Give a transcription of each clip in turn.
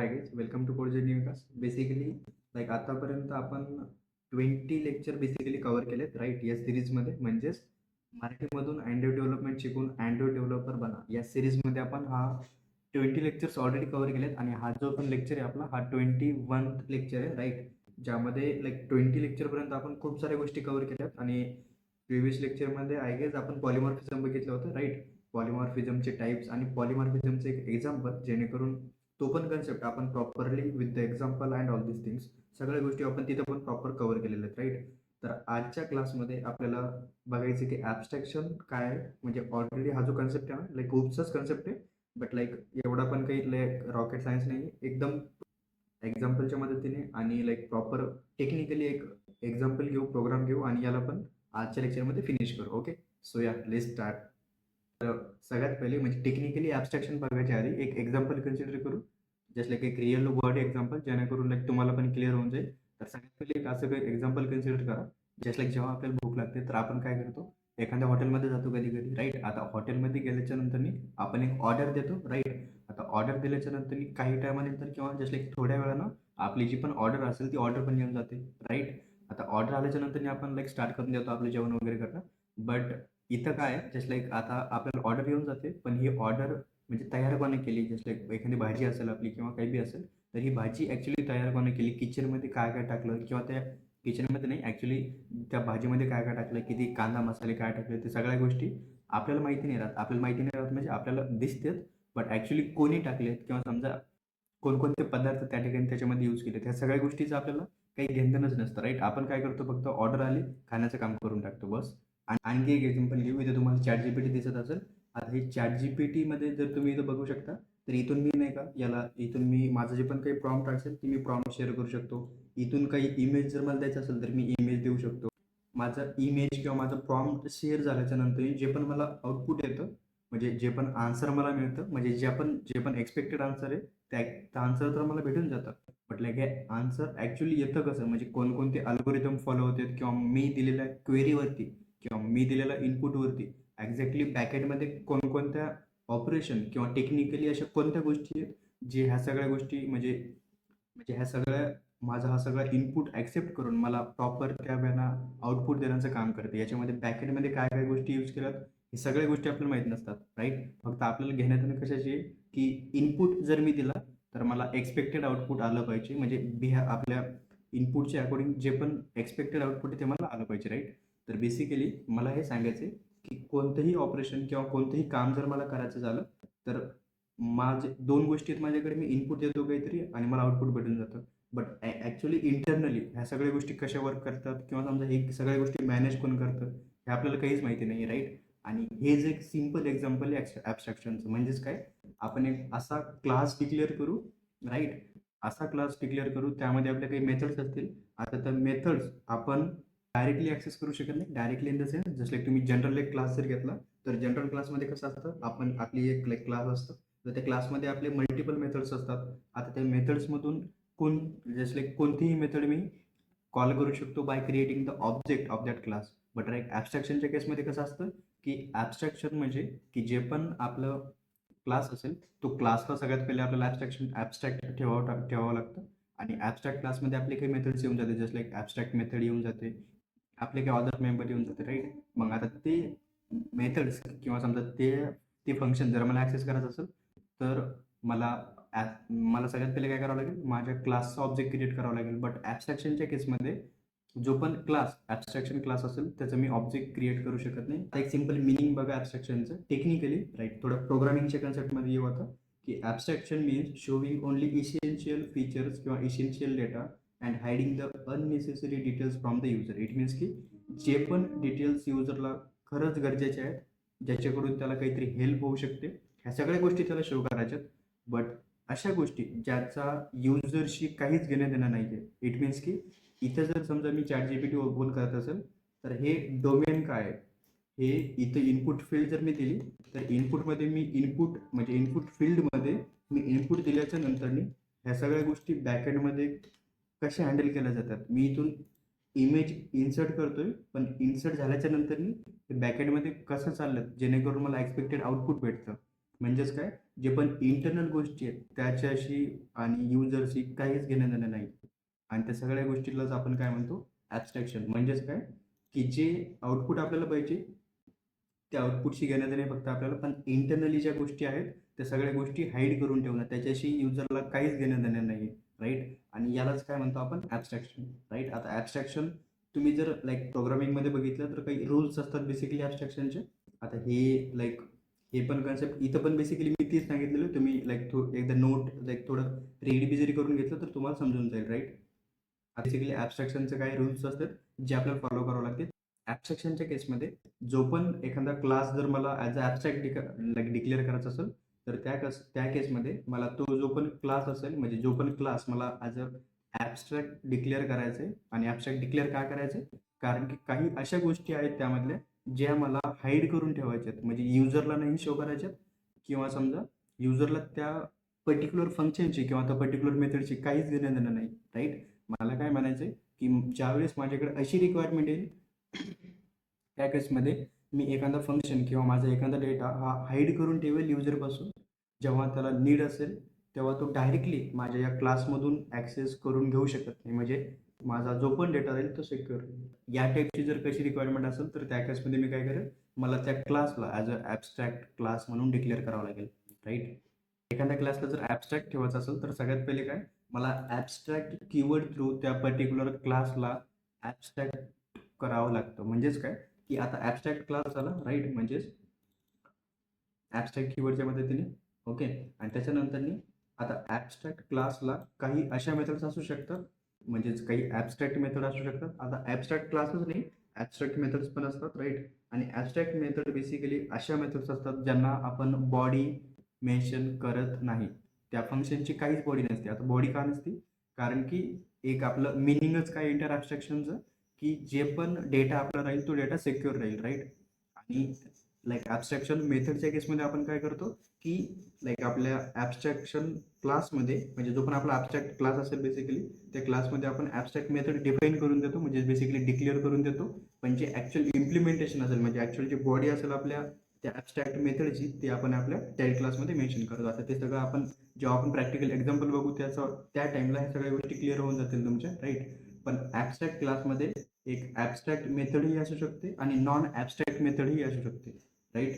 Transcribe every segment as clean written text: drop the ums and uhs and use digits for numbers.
High guys, welcome to code journey Vikas. Basically आतापर्यंत आपण 20 lecture basically cover केलेत right या सिरीजमध्ये. म्हणजेच मराठीमधून अँड्रॉइड डेव्हलपमेंट शिकून अँड्रॉइड डेव्हलपर बना या सिरीजमध्ये आपण 20 लेक्चर्स ऑलरेडी कव्हर केलेत. आणि हा जो पण लेक्चर आहे आपला 21 लेक्चर आहे राईट, ज्यामध्ये 20 लेक्चरपर्यंत आपण खूप साऱ्या गोष्टी कव्हर केल्यात. आणि प्रिव्हियस लेक्चरमध्ये आय गेस आपण पॉलिमॉर्फिझम बघितलं होतं राईट. पॉलिमॉर्फिझमचे टाइप्स आणि पॉलिमॉर्फिझमचे एक एक्झाम्पल, जेणेकरून तो पण कन्सेप्ट आपण properly with the example and all this things सगळ्या गोष्टी आपण तिथे पण प्रॉपर कव्हर केलेल्या आहेत राईट. तर आजच्या क्लासमध्ये आपल्याला बघायचं की ॲब्स्ट्रॅक्शन काय आहे. म्हणजे ऑलरेडी हा जो कन्सेप्ट आहे ना खूपचाच कन्सेप्ट आहे, बट एवढा पण काही रॉकेट सायन्स नाही. एकदम एक्झाम्पलच्या मदतीने आणि प्रॉपर टेक्निकली एक एक्झाम्पल घेऊ, प्रोग्राम घेऊ आणि याला पण आजच्या लेक्चरमध्ये फिनिश करू. ओके, सो या लेट्स स्टार्ट. तर सगळ्यात पहिले म्हणजे टेक्निकली ॲब्स्ट्रॅक्शन बघायच्या आधी एक एक्झाम्पल कन्सिडर करू, जस्ट एक रिअल वर्ड एक्झाम्पल, जेणेकरून तुम्हाला पण क्लिअर होऊन जाईल. तर सगळ्यात पहिले एक असं काही एक्झाम्पल कन्सिडर करा. जस्ट जेव्हा आपल्याला भूक लागते तर आपण काय करतो, एखाद्या हॉटेलमध्ये जातो कधी कधी राईट. आता हॉटेलमध्ये गेल्याच्या नंतर आपण एक ऑर्डर देतो राईट. आता ऑर्डर दिल्याच्या नंतर काही टायमानंतर किंवा जस्ट थोड्या वेळानं आपली जी पण ऑर्डर असेल ती ऑर्डर पण येऊन जाते राईट. आता ऑर्डर आल्याच्या नंतर आपण स्टार्ट करून देतो आपलं जेवण वगैरे करणं. बट इथं काय आहे, जस्ट आता आपल्याला ऑर्डर येऊन जाते, पण ही ऑर्डर म्हणजे तयार कोणी केली. जस्ट एखादी भाजी असेल आपली किंवा काही बी असेल, तर ही भाजी ॲक्च्युली तयार कोणी केली, किचनमध्ये काय काय टाकलं, किंवा त्या किचनमध्ये नाही ॲक्च्युली त्या भाजीमध्ये काय काय टाकलं, किती कांदा मसाले काय टाकले, ते सगळ्या गोष्टी आपल्याला माहिती नाही राहत. आपल्याला माहिती नाही राहत म्हणजे आपल्याला दिसतात, बट ॲक्च्युली कोणी टाकलेत किंवा समजा कोणकोणते पदार्थ त्या ठिकाणी त्याच्यामध्ये यूज केले, त्या सगळ्या गोष्टीचं आपल्याला काही घेणदेणंच नसतं राईट. आपण काय करतो, फक्त ऑर्डर आली, खाण्याचं काम करून टाकतो बस. आणखी एक एक्झाम्पल घेऊ. इथे तुम्हाला चॅट जीपीटी दिसत असेल. आता हे चॅट जीपीटी मध्ये जर तुम्ही इथं बघू शकता, तर इथून मी नाही का याला इथून मी माझं जे पण काही प्रॉम्प्ट असेल ती मी प्रॉम्प्ट शेअर करू शकतो. इथून काही इमेज जर मला द्यायचं असेल तर मी इमेज देऊ शकतो. माझं इमेज किंवा माझं प्रॉम्प्ट शेअर झाल्याच्या नंतर जे पण मला आउटपुट येतं, म्हणजे जे पण आन्सर मला मिळतं, म्हणजे जे पण एक्सपेक्टेड आन्सर आहे त्या आन्सर तर मला भेटून जातं. बट हे आन्सर ॲक्च्युली येतं कसं, म्हणजे कोणकोणते अल्गोरिदम फॉलो होतात, किंवा मी दिलेल्या क्वेरीवरती किंवा मी दिलेल्या इनपुटवरती एक्झॅक्टली बॅकएंडमध्ये कोणकोणत्या ऑपरेशन किंवा टेक्निकली अशा कोणत्या गोष्टी आहेत जे ह्या सगळ्या गोष्टी म्हणजे म्हणजे ह्या सगळ्या माझा हा सगळा इनपुट ॲक्सेप्ट करून मला प्रॉपर त्या वेळेला आउटपुट देण्याचं काम करते. याच्यामध्ये बॅकएंडमध्ये काय काय गोष्टी यूज केल्यात हे सगळ्या गोष्टी आपल्याला माहीत नसतात राईट. फक्त आपल्याला घेण्यात येणं कशाची आहे की इनपुट जर मी दिला तर मला एक्सपेक्टेड आउटपुट आलं पाहिजे. म्हणजे आपल्या इनपुटच्या अकॉर्डिंग जे पण एक्सपेक्टेड आउटपुट आहे ते मला आलं पाहिजे राईट. तर बेसिकली मला हे सांगायचं आहे की कोणतंही ऑपरेशन किंवा कोणतंही काम जर मला करायचं झालं तर माझे दोन गोष्टी आहेत माझ्याकडे. मी इनपुट देतो काहीतरी आणि मला आउटपुट भेटून जातं. बट ॲक्च्युली इंटरनली ह्या सगळ्या गोष्टी कशा वर्क करतात किंवा समजा हे सगळ्या गोष्टी मॅनेज कोण करतं हे आपल्याला काहीच माहिती नाही राईट. आणि हे जे एक सिम्पल एक्झाम्पल आहे ॲब्स्ट्रॅक्शनचं, म्हणजेच काय, आपण एक असा क्लास डिक्लेअर करू राईट. असा क्लास डिक्लेअर करू, त्यामध्ये आपल्या काही मेथड्स असतील. आता त्या मेथड्स आपण डायरेक्टली ॲक्सेस करू शकत नाही. Directly in the sense just तुम्ही जनरल एक क्लास जर घेतला तर जनरल क्लासमध्ये कसं असतं, आपण आपली एक क्लास असतं, तर त्या क्लासमध्ये आपले मल्टिपल मेथड्स असतात. आता त्या मेथड्समधून कोणतीही मेथड मी कॉल करू शकतो by creating the object of that class. But right ॲब्स्ट्रॅक्शनच्या केसमध्ये कसं असतं की ॲब्स्ट्रॅक्शन म्हणजे की जे पण आपलं क्लास असेल तो क्लासला सगळ्यात पहिले आपल्याला ॲब्स्ट्रॅक्ट ठेवावं लागतं. आणि ॲब्स्ट्रॅक्ट क्लासमध्ये आपले काही मेथड्स येऊन जाते, जस्ट ॲब्स्ट्रॅक्ट मेथड येऊन जाते, आपले काही अदर मेंबर येऊन जाते राईट. मग आता ते मेथड्स किंवा समजा ते फंक्शन जर मला ॲक्सेस करायचं असेल तर मला मला सगळ्यात पहिले काय करावं लागेल, माझ्या क्लासचा ऑब्जेक्ट क्रिएट करावा लागेल. बट ॲब्स्ट्रॅक्शनच्या केसमध्ये जो पण क्लास ॲब्स्ट्रॅक्शन क्लास असेल त्याचं मी ऑब्जेक्ट क्रिएट करू शकत नाही. आता एक सिम्पल मिनिंग बघा ॲब्स्ट्रॅक्शनचं टेक्निकली राईट. थोडं प्रोग्रामिंगच्या कन्सेप्टमध्ये येऊ आता, की abstraction means showing only essential features किंवा essential data and hiding the unnecessary details from the user. It means की जे पण डिटेल्स युजरला खरंच गरजेचे आहेत, ज्याच्याकडून त्याला काहीतरी हेल्प होऊ शकते, ह्या सगळ्या गोष्टी त्याला शो करायच्यात. बट अशा गोष्टी ज्याचा युजरशी काहीच घेणं देणं नाही आहे. इट मीन्स की इथं जर समजा मी चॅट जीपीटी ओपन करत असेल तर हे डोमेन काय आहे, हे इथं इनपुट फील्ड जर मी दिली तर इनपुटमध्ये मी इनपुट फील्डमध्ये मी इनपुट दिल्याच्या नंतर ह्या सगळ्या गोष्टी बॅकएंडमध्ये कशा हँडल केल्या जातात. मी इथून इमेज इन्सर्ट करतोय, पण इन्सर्ट झाल्याच्या नंतर बॅकएंडमध्ये कसं चाललं जेणेकरून मला एक्सपेक्टेड आउटपुट भेटतं. म्हणजेच काय, जे पण इंटरनल गोष्टी आहेत त्याच्याशी आणि युजरशी काहीच घेणं देणं नाही. आणि त्या सगळ्या गोष्टीलाच आपण काय म्हणतो, ॲब्स्ट्रॅक्शन. म्हणजेच काय, की जे आउटपुट आपल्याला पाहिजे त्या आउटपुटशी घेणं देणे फक्त आपल्याला, पण इंटरनली ज्या गोष्टी आहेत त्या सगळ्या गोष्टी हाईड करून ठेवणं, त्याच्याशी युजरला काहीच घेणं देणं नाही, राईट. आणि यालाच काय म्हणतो आपण, ॲब्स्ट्रॅक्शन, राईट. आता ॲब्स्ट्रॅक्शन तुम्ही जर लाईक प्रोग्रामिंगमध्ये बघितलं तर काही रूल्स असतात बेसिकली ॲब्स्ट्रॅक्शनचे. आता हे लाईक हे पण कन्सेप्ट इथं पण बेसिकली मी तीच सांगितलेलं, तुम्ही लाईक एकदा नोट लाईक थोडं रीड जरी करून घेतलं तर तुम्हाला समजून जाईल, राईट. बेसिकली ॲब्स्ट्रॅक्शनचे काही रूल्स असतात जे आपल्याला फॉलो करावे लागतील. ॲब्स्ट्रॅक्शनच्या केसमध्ये जो पण एखादा क्लास जर मला as a abstract like declare करायचा असेल, तर त्या केसमध्ये मला तो जो पण क्लास असेल, म्हणजे जो पण क्लास मला ॲज अ ॲब्स्ट्रॅक्ट डिक्लेअर करायचं आहे. आणि ॲब्स्ट्रॅक्ट डिक्लेअर का करायचं आहे, कारण की काही अशा गोष्टी आहेत त्यामधल्या ज्या मला हाईड करून ठेवायच्या आहेत, म्हणजे युजरला नाही शो करायच्यात, किंवा समजा युजरला त्या पर्टिक्युलर फंक्शनची किंवा त्या पर्टिक्युलर मेथडची काहीच घेणं देणं नाही, राईट. मला काय म्हणायचं आहे, की ज्यावेळेस माझ्याकडे अशी रिक्वायरमेंट येईल, त्या केसमध्ये मी एखादा फंक्शन किंवा माझा एखादा डेटा हा हाईड करून ठेवेल युजरपासून. जेव्हा त्याला नीड असेल तेव्हा तो डायरेक्टली माझ्या या क्लासमधून ॲक्सेस करून घेऊ शकत नाही. म्हणजे माझा जो पण डेटा राहील तो सिक्युअर राहील. या टाईपची जर कशी रिक्वायरमेंट असेल तर त्या केसमध्ये मी काय करेल, मला त्या क्लासला ॲज अ ॲब्स्ट्रॅक्ट क्लास म्हणून डिक्लेअर करावं लागेल, राईट. एखाद्या क्लासला जर ॲब्स्ट्रॅक्ट ठेवायचं असेल तर सगळ्यात पहिले काय, मला ॲब्स्ट्रॅक्ट कीवर्ड थ्रू त्या पर्टिक्युलर क्लासला ॲब्स्ट्रॅक्ट करावं लागतं. म्हणजेच काय, की आता ॲब्स्ट्रॅक्ट क्लास झाला, राईट. म्हणजेच ॲब्स्ट्रॅक्ट कीवर्डच्या मदतीने, ओके. आणि त्याच्यानंतरनी आता ॲब्स्ट्रॅक्ट क्लासला काही अशा मेथड्स असू शकतात, म्हणजेच काही ॲब्स्ट्रॅक्ट मेथड असू शकतात. आता ॲब्स्ट्रॅक्ट क्लासच नाही, ॲब्स्ट्रॅक्ट मेथड्स पण असतात, राईट. आणि ॲब्स्ट्रॅक्ट मेथड बेसिकली अशा मेथड्स असतात ज्यांना आपण बॉडी मेन्शन करत नाही. त्या फंक्शनची काहीच बॉडी नसते. आता बॉडी का नसते, कारण की एक आपलं मिनिंगच काय इंटर ॲब्स्ट्रॅक्शनचं, की जे पण डेटा आपला राहील तो डेटा सिक्युअर राहील, राईट. आणि लाईक ॲब्स्ट्रॅक्शन मेथडच्या केसमध्ये आपण काय करतो, की लाईक आपल्या ॲब्स्ट्रॅक्शन क्लासमध्ये, म्हणजे जो पण आपला ॲब्स्ट्रॅक्ट क्लास असेल बेसिकली, त्या क्लासमध्ये आपण ॲब्स्ट्रॅक्ट मेथड डिफाईन करून देतो, म्हणजे बेसिकली डिक्लेअर करून देतो. पण जे ॲक्च्युअल इम्प्लिमेंटेशन असेल, म्हणजे ॲक्च्युअल जी बॉडी असेल आपल्या त्या ॲब्स्ट्रॅक्ट मेथडची, ते आपण आपल्या चाइल्ड क्लासमध्ये मेन्शन करतो. आता ते सगळं आपण जेव्हा आपण प्रॅक्टिकल एक्झाम्पल बघू त्या टाइमला ह्या सगळ्या गोष्टी क्लिअर होऊन जातील तुमच्या, राईट. पण ॲब्स्ट्रॅक्ट क्लासमध्ये एक ॲब्स्ट्रॅक्ट मेथडही असू शकते आणि नॉन ॲब्स्ट्रॅक्ट मेथडही असू शकते, राईट.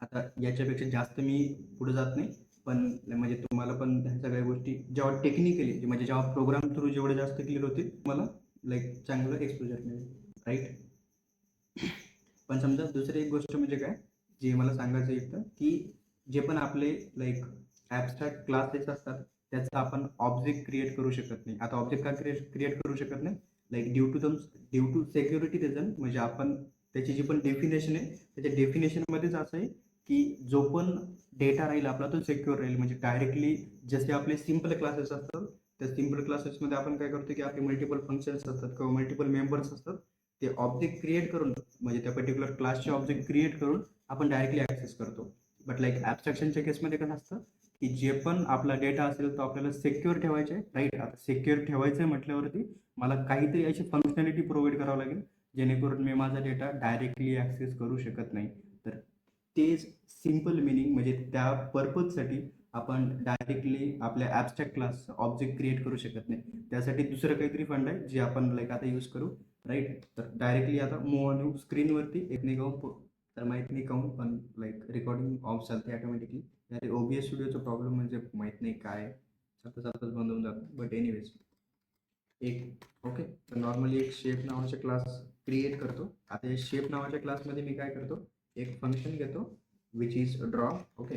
आता याच्यापेक्षा जास्त मी पुढे जात नाही, पण म्हणजे तुम्हाला पण ह्या सगळ्या गोष्टी जेव्हा टेक्निकली, म्हणजे जेव्हा प्रोग्राम थ्रू जेवढे जास्त क्लिअर होतील मला लाईक चांगलं एक्सपोजर मिळेल, राईट. पण समजा दुसरी एक गोष्ट म्हणजे काय, जे मला सांगायचं इथं, की जे पण आपले लाईक ॲब्स्ट्रॅक्ट क्लासेस असतात त्याचा आपण ऑब्जेक्ट क्रिएट करू शकत नाही. आता ऑब्जेक्ट का क्रिएट करू शकत नाही, like due to security reason. म्हणजे आपण त्याची जी पण डेफिनेशन आहे त्याच्या डेफिनेशनमध्येच असं आहे, की जो पण डेटा राहील आपला तो सिक्युअर राहील. म्हणजे डायरेक्टली जसे आपले सिम्पल क्लासेस असतात, त्या सिम्पल क्लासेसमध्ये आपण काय करतो, की आपले मल्टिपल फंक्शन्स असतात किंवा मल्टिपल मेंबर्स असतात, ते ऑब्जेक्ट क्रिएट करून, म्हणजे त्या पर्टिक्युलर क्लासचे ऑब्जेक्ट क्रिएट करून आपण डायरेक्टली ॲक्सेस करतो. बट लाईक ॲब्स्ट्रॅक्शनच्या केसमध्ये कसं असतं, की जे पण आपला डेटा असेल तो आपल्याला सिक्युअर ठेवायचा आहे, राईट. आता सिक्युअर ठेवायचं आहे म्हटल्यावरती मला काहीतरी अशी फंक्शनॅलिटी प्रोव्हाइड करावं लागेल जेणेकरून मी माझा डेटा डायरेक्टली ॲक्सेस करू शकत नाही. तर तेच सिम्पल मिनिंग, म्हणजे त्या पर्पजसाठी आपण डायरेक्टली आपल्या ॲब्स्ट्रॅक्ट क्लास ऑब्जेक्ट क्रिएट करू शकत नाही. त्यासाठी दुसरं काहीतरी फंड आहे जे आपण लाईक आता यूज करू, राईट. तर डायरेक्टली आता मूव ऑन स्क्रीनवरती एक नाही गाऊन, तर माहीत नाही काहून पण लाईक रेकॉर्डिंग ऑफ चालते ऑटोमॅटिकली. अरे OBS स्टुडिओचा प्रॉब्लेम म्हणजे माहीत नाही काय, चालतं चालतंच बंद होऊन जातं. बट एनिवेज एक, ओके. तर नॉर्मली एक शेप नावाचा क्लास क्रिएट करतो. आता या शेप नावाच्या क्लासमध्ये मी काय करतो, एक फंक्शन घेतो which is draw, okay.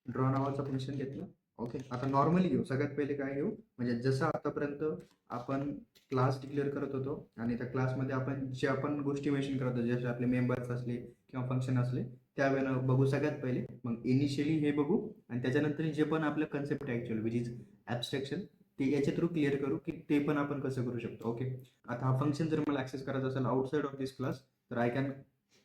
Draw नावाचं फंक्शन घेतलं, ओके. आता नॉर्मली घेऊ, सगळ्यात पहिले काय घेऊ, म्हणजे जसं आतापर्यंत आपण क्लास डिक्लेअर करत होतो आणि त्या क्लासमध्ये आपण ज्या पण गोष्टी मेन्शन करत होतो, जसे आपले मेंबर्स असले किंवा फंक्शन असले, त्यावेळेला बघू सगळ्यात पहिले. मग इनिशियली हे बघू आणि त्याच्यानंतर जे पण आपलं कन्सेप्ट आहे ॲक्च्युअल विच इज ॲब्स्ट्रॅक्शन, ते याच्या थ्रू क्लिअर करू की ते पण आपण कसं करू शकतो, ओके. आता हा फंक्शन जर मला ॲक्सेस करायचा असेल आउटसाइड ऑफ दिस क्लास, तर I can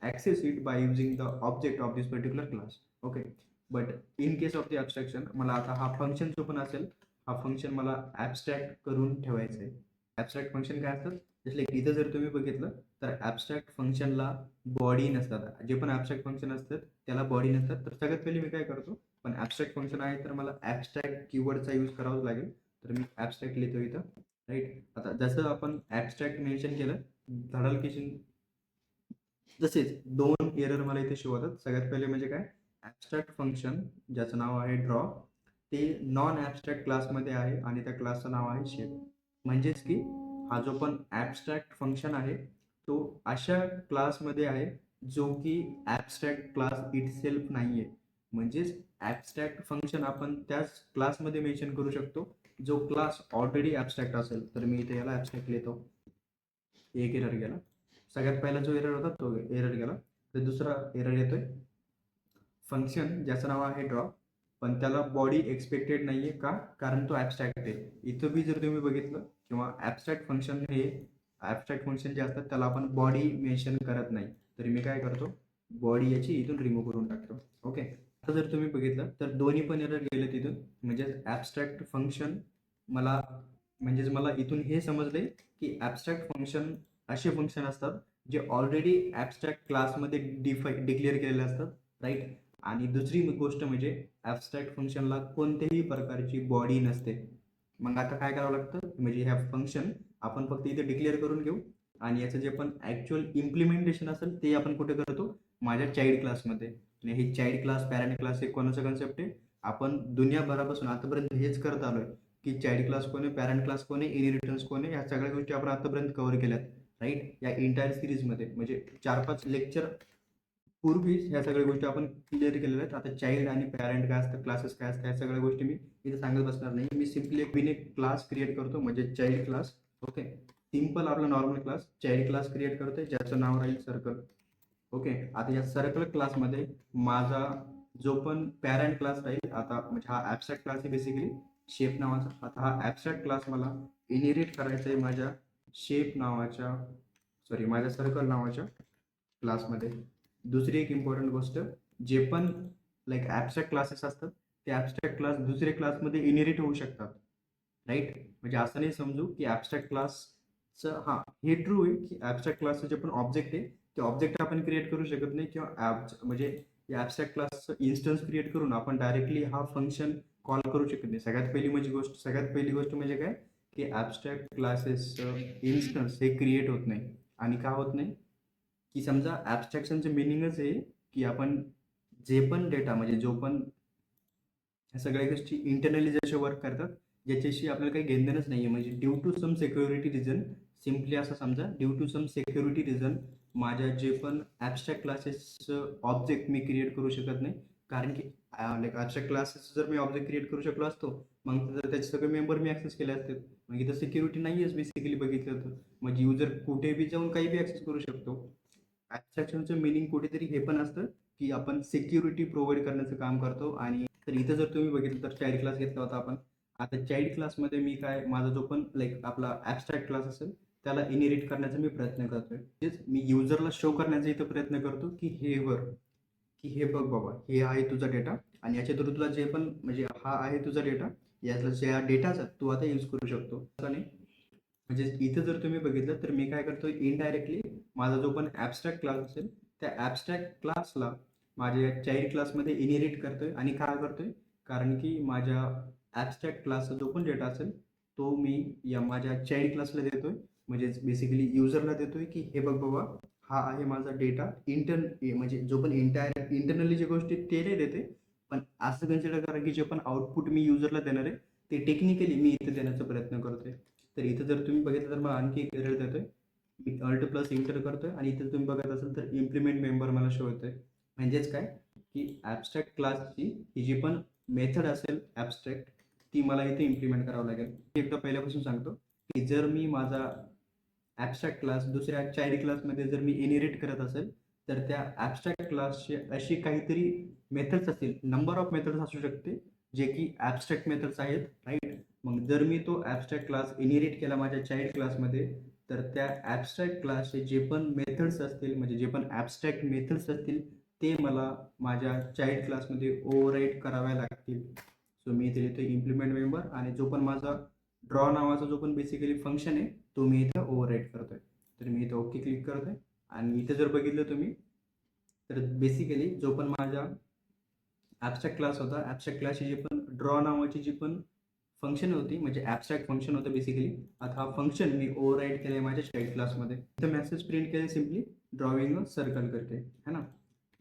access it by using the object of this particular class, okay. But in case of the abstraction, मला आता हा फंक्शन जो पण असेल, हा फंक्शन मला ॲब्स्ट्रॅक्ट करून ठेवायचा आहे. ॲब्स्ट्रॅक्ट फंक्शन काय असतात, जसं लाईक इथं जर तुम्ही बघितलं तर ॲब्स्ट्रॅक्ट फंक्शनला बॉडी नसतात. जे पण ॲब्स्ट्रॅक्ट फंक्शन असतात त्याला बॉडी नसतात. तर सगळ्यात पहिले मी काय करतो, पण ॲब्स्ट्रॅक्ट फंक्शन आहे तर मला ॲब्स्ट्रॅक्ट कीवर्डचा यूज करावाच लागेल. तर मी ॲब्स्ट्रॅक्ट लिहितो इथं, राईट. आता जसं आपण ॲब्स्ट्रॅक्ट मेन्शन केलं, धडालकीशी तसेच 2 एरर मला इथे शो होतात. सगळ्यात पहिले म्हणजे काय, ॲब्स्ट्रॅक्ट फंक्शन ज्याचं नाव आहे ड्रॉ, ते नॉन ॲब्स्ट्रॅक्ट क्लासमध्ये आहे आणि त्या क्लासचं नाव आहे शेप. म्हणजेच की हा जो पण ॲब्स्ट्रॅक्ट फंक्शन आहे तो अशा क्लासमध्ये आहे जो की ॲब्स्ट्रॅक्ट क्लास इटसेल्फ नाही आहे. म्हणजेच ॲब्स्ट्रॅक्ट फंक्शन आपण त्याच क्लासमध्ये मेन्शन करू शकतो जो क्लास ऑलरेडी ॲब्स्ट्रॅक्ट असेल. तर मी इथे याला ॲब्स्ट्रॅक्ट लिहितो. एक एरर गेला. सगळ्यात पहिला जो एरर होता तो एरर गेला. तर दुसरा एरर येतोय, फंक्शन ज्याचं नाव आहे ड्रॉ, पण त्याला बॉडी एक्सपेक्टेड नाहीये का, कारण तो ॲब्स्ट्रॅक्ट आहे. इथं बी जर तुम्ही बघितलं किंवा ॲब्स्ट्रॅक्ट फंक्शन हे ॲब्स्ट्रॅक्ट फंक्शन जे असतात त्याला आपण बॉडी मेन्शन करत नाही. तर मी काय करतो, बॉडी याची इथून रिमूव्ह करून टाकतो. ओके. आता जर तुम्ही बघितलं तर दोन्ही पण एरर गेले तिथून. म्हणजे ॲब्स्ट्रॅक्ट फंक्शन मला, म्हणजेच मला इथून हे समजले की ॲब्स्ट्रॅक्ट फंक्शन असे फंक्शन असतात जे ऑलरेडी ॲब्स्ट्रॅक्ट क्लासमध्ये डिक्लेअर केलेले असतात, राईट. आणि दुसरी गोष्ट म्हणजे ॲब्स्ट्रॅक्ट फंक्शनला कोणत्याही प्रकारची बॉडी नसते. मग आता काय करावं लागतं, म्हणजे ह्या फंक्शन आपण फक्त इथे डिक्लेअर करून घेऊ आणि याचं जे पण ॲक्च्युअल इम्प्लिमेंटेशन असेल ते आपण कुठे करतो, माझ्या चाइल्ड क्लासमध्ये. आणि हे चाइल्ड क्लास, पॅरेंट क्लास हे कोणाचं कन्सेप्ट आहे, आपण दुनियाभरापासून आतापर्यंत हेच करत आलोय की चाइल्ड क्लास कोण आहे, पॅरेंट क्लास कोण आहे, इनहेरिटन्स कोण आहे, ह्या सगळ्या गोष्टी आपण आतापर्यंत कव्हर केल्यात, राईट. या एंटायर सिरीजमध्ये म्हणजे 4-5 लेक्चर पूर्वीच ह्या सगळ्या गोष्टी आपण क्लिअर केलेल्या आहेत. आता चाइल्ड आणि पॅरेंट काय असतं, क्लासेस काय असतात, ह्या सगळ्या गोष्टी मी इथे सांगत बसणार नाही. मी सिम्पली एक क्लास क्रिएट करतो, म्हणजे चाइल्ड क्लास. ओके. सिम्पल आपला normal class child class create करतोय ज्याचं नाव राहील सर्कल. ओके. आता या सर्कल क्लासमध्ये माझा जो पण पॅरेंट क्लास राहील, आता म्हणजे हा ॲब्स्ट्रॅक्ट क्लास आहे बेसिकली शेप नावाचा. आता हा ॲब्स्ट्रॅक्ट क्लास मला इनहेरिट करायचा आहे माझ्या शेप नावाच्या, सॉरी, माझ्या सर्कल नावाच्या क्लासमध्ये. दुसरी एक इम्पॉर्टंट गोष्ट, जे पण लाईक ॲब्स्ट्रॅक्ट क्लासेस असतात ते ॲब्स्ट्रॅक्ट क्लास दुसऱ्या क्लासमध्ये इनहेरिट होऊ शकतात, राईट. म्हणजे असं नाही समजू की ॲब्स्ट्रॅक्ट क्लासचं, हां, हे ट्रू आहे की ॲब्स्ट्रॅक्ट क्लासचं जे पण ऑब्जेक्ट आहे ते ऑब्जेक्ट आपण क्रिएट करू शकत नाही, किंवा म्हणजे या ॲब्स्ट्रॅक्ट क्लासचं इन्स्टन्स क्रिएट करून आपण डायरेक्टली हा फंक्शन कॉल करू शकत नाही. सगळ्यात पहिली गोष्ट म्हणजे काय, की ॲब्स्ट्रॅक्ट क्लासेसचं इन्स्टन्स हे क्रिएट होत नाही. आणि का होत नाही, की समजा ॲब्स्ट्रॅक्शनचं मिनिंगच आहे की आपण जे पण डेटा, म्हणजे जो पण ह्या सगळ्या गोष्टी इंटरनली जसे वर्क करतात ज्याच्याशी आपल्याला काही घेणदेणच नाही आहे. म्हणजे due to some security reason, simply असं समजा, due to some security reason माझ्या जे पण ॲब्स्ट्रॅक्ट क्लासेसचं ऑब्जेक्ट मी क्रिएट करू शकत नाही. कारण की लाईक ॲब्स्ट्रॅक्ट क्लासेस जर मी ऑब्जेक्ट क्रिएट करू शकलो असतो, मग तर त्याचे सगळे मेंबर मी ॲक्सेस केले असते. मग इथं सिक्युरिटी नाही आहेच बेसिकली बघितलं तर. म्हणजे युजर कुठे बी जाऊन काही बी ॲक्सेस करू शकतो. ॲब्स्ट्रॅक्शनचं मिनिंग कुठेतरी हे पण असतं की आपण सिक्युरिटी प्रोव्हाइड करण्याचं काम करतो. आणि तर इथं जर तुम्ही बघितलं तर चाइल्ड क्लास घेतला होता आपण. आता चाइल्ड क्लासमध्ये मी काय, माझा जो पण लाईक आपला ॲब्स्ट्रॅक्ट क्लास असेल त्याला इनहेरिट करण्याचा मी प्रयत्न करतोय. म्हणजेच मी युजरला शो करण्याचा इथं प्रयत्न करतो की हे बघ, की हे बघ बाबा, हे आहे तुझा डेटा आणि याच्या थ्रू तुला जे पण, म्हणजे हा आहे तुझा डेटा, यातला ज्या डेटाचा तू आता यूज करू शकतो. असं नाही. म्हणजे इथं जर तुम्ही बघितलं तर मी काय करतोय, इनडायरेक्टली माझा जो पण ॲब्स्ट्रॅक्ट क्लास असेल त्या ॲब्स्ट्रॅक्ट क्लासला माझ्या चाइल्ड क्लासमध्ये इनहेरिट करतोय. आणि का करतोय, कारण की माझ्या ॲब्स्ट्रॅक्ट क्लासचा जो पण डेटा असेल तो मी या माझ्या चाइल्ड क्लासला देतोय. म्हणजे बेसिकली युजरला देतोय की हे बघ बाबा, हा आहे माझा डेटा. म्हणजे जो पण इंटरनली जे गोष्टी ते नाही देते, पण असं कन्सिडर करा की जे पण आउटपुट मी युजरला देणार आहे ते टेक्निकली मी इथे देण्याचा प्रयत्न करतोय. तर इथं जर तुम्ही बघितलं तर मला आणखी एक एरर देतोय. मी अल्ट प्लस इंटर करतोय आणि इथं तुम्ही बघत असाल तर इम्प्लिमेंट मेंबर मला शो होतोय. म्हणजेच काय, की ॲब्स्ट्रॅक्ट क्लासची ही जी पण मेथड असेल ॲब्स्ट्रॅक्ट, ती मला इथे इम्प्लिमेंट करावं लागेल. मी एकदा पहिल्यापासून सांगतो की जर मी माझा ॲब्स्ट्रॅक्ट क्लास दुसऱ्या चाइल्ड क्लासमध्ये जर मी इनहेरिट करत असेल तर त्या ॲब्स्ट्रॅक्ट क्लासची अशी काहीतरी मेथड्स असतील, नंबर ऑफ मेथड्स असू शकते जे की ॲब्स्ट्रॅक्ट मेथड्स आहेत, राईट. मग जर मी तो ॲब्स्ट्रॅक्ट क्लास इनहेरिट केला माझ्या चाइल्ड क्लासमध्ये, तर त्या ॲब्स्ट्रॅक्ट क्लासचे जे पण मेथड्स असतील, म्हणजे जे पण ॲब्स्ट्रॅक्ट मेथड्स असतील ते मला माझ्या चाइल्ड क्लासमध्ये ओव्हरराईट कराव्या लागतील. सो मी इथे लिहितो इम्प्लिमेंट मेंबर, आणि जो पण माझा ड्रॉ नावाचा जो पण बेसिकली फंक्शन आहे तो मी इथं ओव्हरराईट करतोय. तर मी इथं ओके क्लिक करतोय आणि इथं जर बघितलं तुम्ही तर बेसिकली जो पण माझा ॲबस्ट्रॅक्ट क्लास होता, ॲबस्ट्रॅक्ट क्लासची जी पण ड्रॉ नावाची जी पण फंक्शन होती, म्हणजे ॲबस्ट्रॅक्ट फंक्शन होतं बेसिकली. आता हा फंक्शन मी ओव्हरराईड केलं आहे माझ्या चाइल्ड क्लासमध्ये. इथं मेसेज प्रिंट केले सिम्पली ड्रॉविंग सर्कल करके, है ना.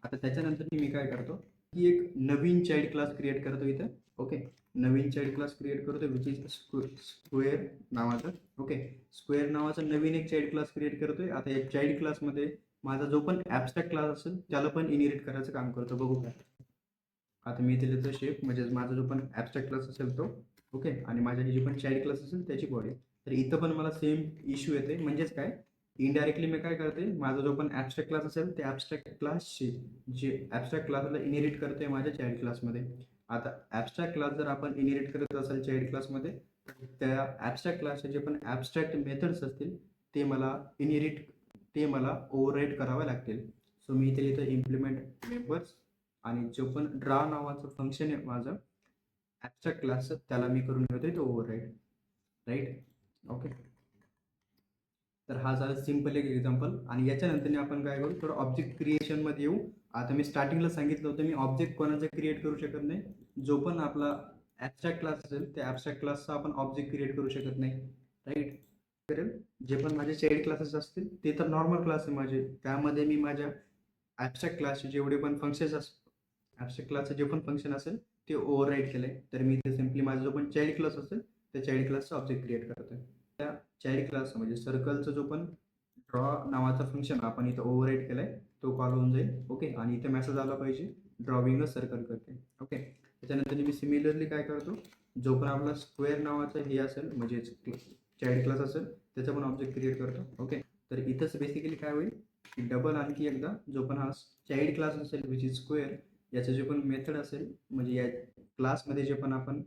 आता त्याच्यानंतर मी काय करतो की एक नवीन चाइल्ड क्लास क्रिएट करतो इथं. ओके, नवीन चाइल्ड क्लास क्रिएट करतो विच इज स्क्वेअर नावाचं. ओके, स्क्वेअर नावाचा नवीन एक चाइल्ड क्लास क्रिएट करतोय. आता या चाइल्ड क्लासमध्ये माझा जो पण ॲबस्ट्रॅक्ट क्लास असेल त्याला पण इनहेरिट करायचं काम करतो. बघू काय, आता मी इथे लिहितो शेप, म्हणजे माझा जो पण ॲबस्ट्रॅक्ट क्लास असेल तो. ओके, आणि माझ्या जी पण चाइल्ड क्लास असेल त्याची बॉडी. तर इथं पण मला सेम इश्यू येते. म्हणजेच काय, इनडायरेक्टली मी काय करते, माझा जो पण ॲबस्ट्रॅक्ट क्लास असेल त्या ॲबस्ट्रॅक्ट क्लासची जे ॲबस्ट्रॅक्ट क्लासला इनहेरिट करते माझ्या चाइल्ड क्लासमध्ये. आता ॲबस्ट्रॅक्ट क्लास जर आपण इनहेरिट करत असेल चाइल्ड क्लासमध्ये, तर त्या ॲबस्ट्रॅक्ट क्लासचे जे पण ॲबस्ट्रॅक्ट मेथड्स असतील ते मला ओव्हरराईड करावे लागतील. सो मी इथे लिहितो इम्प्लिमेंट मेंबर्स, आणि जो पण ड्रा नावाचं फंक्शन आहे माझं ॲबस्ट्रॅक्ट क्लासचं, त्याला मी करून घेतोय तो ओव्हरराईड. Right, okay. तर हा झाला सिम्पल एक एक्झाम्पल. आणि याच्यानंतर आपण काय करू, थोडं ऑब्जेक्ट क्रिएशनमध्ये येऊ. आता मी स्टार्टिंगला सांगितलं होतं मी ऑब्जेक्ट कोणाचा क्रिएट करू शकत नाही. जो पण आपला ॲबस्ट्रॅक्ट क्लास असेल त्या ॲबस्ट्रॅक्ट क्लासचा आपण ऑब्जेक्ट क्रिएट करू शकत नाही. राईट, करेल. जे पण माझे चाइल्ड क्लासेस असतील ते तर नॉर्मल क्लास आहे माझे, त्यामध्ये मी माझ्या ॲबस्ट्रॅक्ट क्लासचे जेवढे पण फंक्शन्स ॲबस्ट्रॅक्ट क्लासचं जे पण फंक्शन असेल ते ओव्हरराईड केलं आहे. तर मी इथे सिम्पली माझा जो पण चाइल्ड क्लास असेल त्या चाइल्ड क्लासचा ऑब्जेक्ट क्रिएट करतो. त्या चाइल्ड क्लास म्हणजे सर्कलचा जो पण ड्रॉ नावाचा फंक्शन आपण इथं ओव्हरराईड केलाय तो कॉल होऊन जाईल. ओके, आणि इथे मेसेज आला पाहिजे ड्रॉविंग अ सर्कल करते. ओके, त्याच्यानंतर मी सिमिलरली काय करतो, जो पण आपला स्क्वेअर नावाचा हे असेल म्हणजे चाइल्ड क्लास असेल त्याचा पण ऑब्जेक्ट क्रिएट करतो. ओके, तर इथंच बेसिकली काय होईल की डबल आणखी एकदा जो पण हा चाइल्ड क्लास असेल विच इज स्क्वेअर, याचं जे पण मेथड असेल म्हणजे या क्लासमध्ये जे पण आपण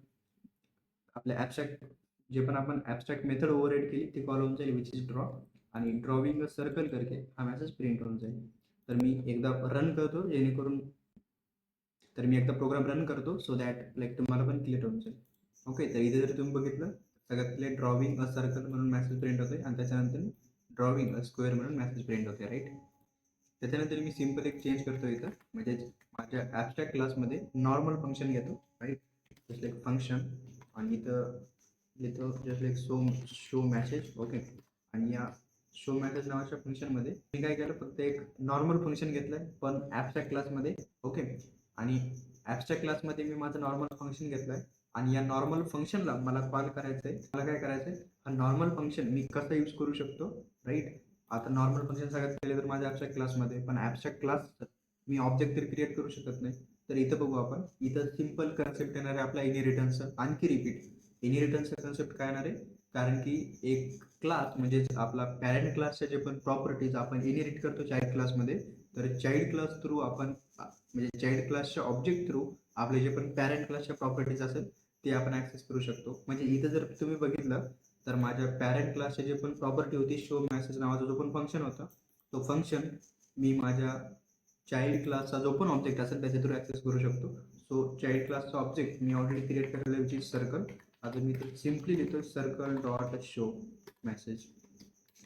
आपल्या ॲबस्ट्रॅक्ट मेथड ओव्हरराईड केली ती कॉल होऊन जाईल विच इज ड्रॉ, आणि ड्रॉविंग सर्कल करके हा मेसेज प्रिंट होऊन जाईल. तर मी एकदा रन करतो जेणेकरून, तर मी एकदा प्रोग्राम रन करतो सो दॅट लाईक तुम्हाला पण क्लिअर होऊन जाईल. ओके, तर इथे जर तुम्ही बघितलं सगळ्यात पहिले ड्रॉविंग अ सर्कल म्हणून मेसेज प्रिंट होते आणि त्याच्यानंतर ड्रॉविंग अ स्क्वेअर म्हणून मेसेज प्रिंट होते. राईट, त्याच्यानंतर मी सिम्पल एक चेंज करतो इथं, म्हणजे माझ्या ॲबस्ट्रॅक्ट क्लासमध्ये नॉर्मल फंक्शन घेतो. राईट, जस्ट लाईक फंक्शन, आणि इथं लिहितो just like show message. Okay, आणि या शो मॅसेज नावाच्या फंक्शनमध्ये मी काय केलं, फक्त एक नॉर्मल फंक्शन घेतलं पण ॲबस्ट्रॅक्ट क्लासमध्ये. ओके, आणि ॲबस्ट्रॅक्ट क्लासमध्ये मी माझं नॉर्मल फंक्शन घेतलं आहे आणि या नॉर्मल फंक्शनला मला कॉल करायचं आहे. मला काय करायचं आहे, हा नॉर्मल फंक्शन मी कसं यूज करू शकतो. राईट, आता नॉर्मल फंक्शन सगळ्यात पहिले तर माझ्या ॲबस्ट्रॅक्ट क्लासमध्ये, पण ॲबस्ट्रॅक्ट क्लास मी ऑब्जेक्ट तर क्रिएट करू शकत नाही. तर इथं बघू आपण, इथं सिम्पल कन्सेप्ट येणार आहे आपला इनहेरिटन्सचं. आणखी रिपीट, इनहेरिटन्सचा कन्सेप्ट काय येणार आहे, कारण की एक क्लास म्हणजे आपला पॅरेंट क्लासच्या जे पण प्रॉपर्टीज आपण इनहेरिट करतो चाइल्ड क्लासमध्ये, तर चाइल्ड क्लास थ्रू आपण म्हणजे चाइल्ड क्लासच्या ऑब्जेक्ट थ्रू आपले जे पण पॅरेंट क्लासच्या प्रॉपर्टीज असेल ते आपण ॲक्सेस करू शकतो. म्हणजे इथं जर तुम्ही बघितलं तर माझ्या पॅरेंट क्लासचे जे पण प्रॉपर्टी होती शो मेसेज नावाचा जो पण फंक्शन होता, तो फंक्शन मी माझ्या चाइल्ड क्लासचा जो पण ऑब्जेक्ट असेल त्याच्या थ्रू ॲक्सेस करू शकतो. सो चाइल्ड क्लासचा ऑब्जेक्ट मी ऑलरेडी क्रिएट केलेला आहे विच इज सर्कल. आता मी ते सिम्पली लिहितो circle dot show message,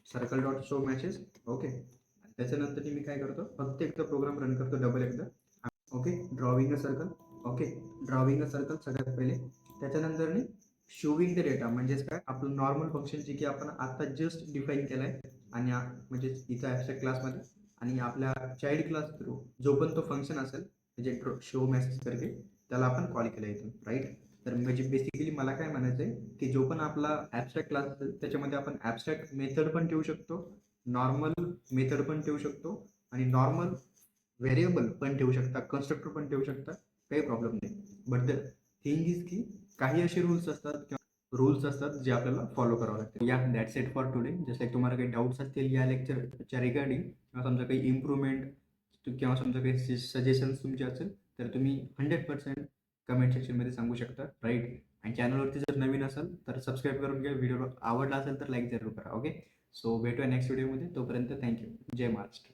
circle dot show message. Okay, त्याच्यानंतर मी काय करतो, फक्त एकदा प्रोग्राम रन करतो डबल एकदा. Okay, drawing a circle. Okay, drawing a circle सगळ्यात पहिले. त्याच्यानंतर शोविंग द डेटा, म्हणजेच काय आपलं नॉर्मल फंक्शन जे की आपण आता जस्ट डिफाईन केलं आहे आणि म्हणजे इथं ॲबस्ट्रॅक्ट क्लासमध्ये, आणि आपल्या चाइल्ड क्लास थ्रू जो पण तो फंक्शन असेल म्हणजे शो मेसेज करके त्याला आपण कॉल केला इथून. राईट, तर म्हणजे बेसिकली मला काय म्हणायचं आहे की जो पण आपला ॲबस्ट्रॅक्ट क्लास असेल त्याच्यामध्ये आपण ॲबस्ट्रॅक्ट मेथड पण ठेवू शकतो, नॉर्मल मेथड पण ठेवू शकतो, आणि नॉर्मल व्हेरिएबल पण ठेवू शकता, कन्स्ट्रक्टर पण ठेवू शकता, काही प्रॉब्लेम नाही. बट द थिंग इज की काही असे रूल्स असतात जे आपल्याला फॉलो करावे लागतील. या that's it for today. Just like तुम्हाला काही डाऊट्स असतील या लेक्चरच्या रिगार्डिंग, किंवा समजा काही इम्प्रूव्हमेंट किंवा समजा काही सजेशन्स तुमचे असेल तर तुम्ही 100% कमेंट सेक्शनमध्ये सांगू शकता. राईट, आणि चॅनलवरती जर नवीन असेल तर सबस्क्राईब करून घ्या. व्हिडिओ आवडला असेल तर लाईक जरूर करा. ओके, सो भेटूया नेक्स्ट व्हिडिओमध्ये. तोपर्यंत थँक्यू. जय महाराष्ट्र.